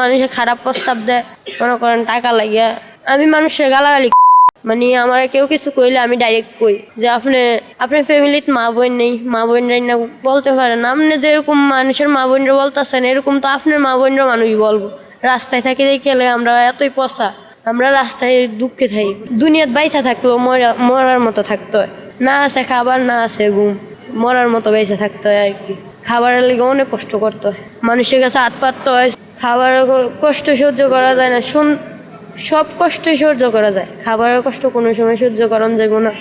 মানুষের খারাপ প্রস্তাব দেয়, মনে করেন টাকা লাগিয়া। আমি মানুষের গালাগালি মানে আমার কেউ কিছু কইলে আমি ডাইরেক্ট কই যে আপনার ফ্যামিলিতে মা বোন নেই, মা বোনরাই না বলতে পারেন। আপনি যেরকম মানুষের মা বোনরা বলতেছেন এরকম তো আপনার মা বোনরা মানুষ বলবো। রাস্তায় থাকি দেখলে আমরা এতই পচা, আমরা রাস্তায় দুঃখে থাকি। দুনিয়াত বাইসা থাকলেও মরার মতো থাকতে হয়, না আছে খাবার না আছে ঘুম, মরার মতো বেঁচে থাকতে হয় আর কি। খাবারের লেগে অনেক কষ্ট করতে হয়, মানুষের কাছে হাত পাততে হয়। খাবারের কষ্ট সহ্য করা যায় না, সব কষ্টই সহ্য করা যায়, খাবারের কষ্ট কোনো সময় সহ্য করান যাবো না।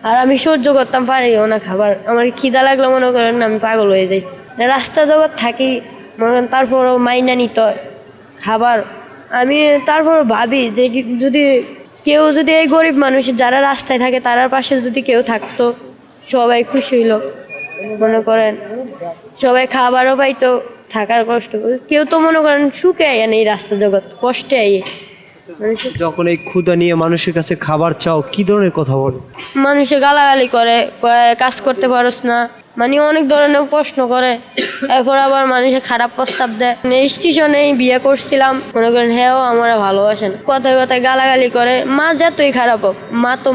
আর আমি সহ্য করতাম পারিও না খাবার, আমার খিদা লাগলে মনে করেন আমি পাগল হয়ে যাই। রাস্তা জগৎ থাকি মনে করেন, তারপরও মাইনা নিতে হয় খাবার। আমি তারপর ভাবি যে যদি এই গরিব মানুষ যারা রাস্তায় থাকে তার পাশে যদি কেউ থাকতো, সবাই খুশি হইলো। মনে করেন সবাই খাবারও পাইতো, থাকার কষ্ট কেউ তো মনে করেন সুখে আইয়া নেই, রাস্তা জগৎ কষ্টে আইয়ে। যখন এই ক্ষুধা নিয়ে মানুষের কাছে খাবার চাও, কি ধরনের কথা বলে? মানুষে গালাগালি করে, কয় কাজ করতে পারস না, মানে অনেক ধরনের প্রশ্ন করে। এরপর আবার মানুষে খারাপ প্রস্তাব দেয়। স্টেশনে বিয়ে করছিলাম, মনে করেন হ্যাঁ আমার ভালোবাসেন, কথায় কথায় গালাগালি করে। মা যতই খারাপ হোক, মা তো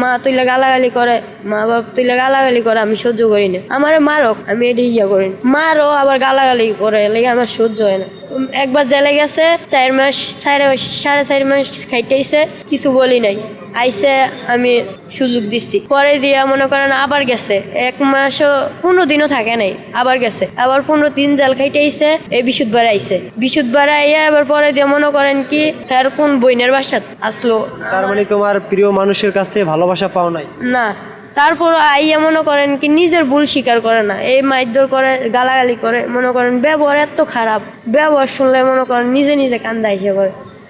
মা তুইলে গালাগালি করে, মা বাপ তুইলে গালাগালি করে, আমি সহ্য করি না। আমার মারক, আমি এটা ইয়া করি না, মারও আবার গালাগালি করে, লেগে আমার সহ্য হয় না। একবার জেলে গেছে 4 মাস, 4.5 মাস খাইতেইছে, কিছু বলি নাই। আইসে আমি সুযোগ দিচ্ছি, পরে দিয়া মনে করেন আবার গেছে, 1 মাসও 15 দিনও থাকে নাই, আবার গেছে, আবার 15 দিন জেল খাইতে আইসে। এই বিশুদ্ধবার আইসে, বিশুদ্ধবার আইয়া আবার পরে দিয়ে মনে করেন কি আর কোন বইনের বাসাত আসলো। তার মানে তোমার প্রিয় মানুষের কাছ থেকে ভালোবাসা পাও নাই? না, তারপর আইয়া মনে করেন কি নিজের ভুল স্বীকার করে না, এই মারধর করে, গালাগালি করে। মনে করেন ব্যবহার এত খারাপ, ব্যবহার শুনলে মনে করেন নিজে নিজে কান্দা এসে করে।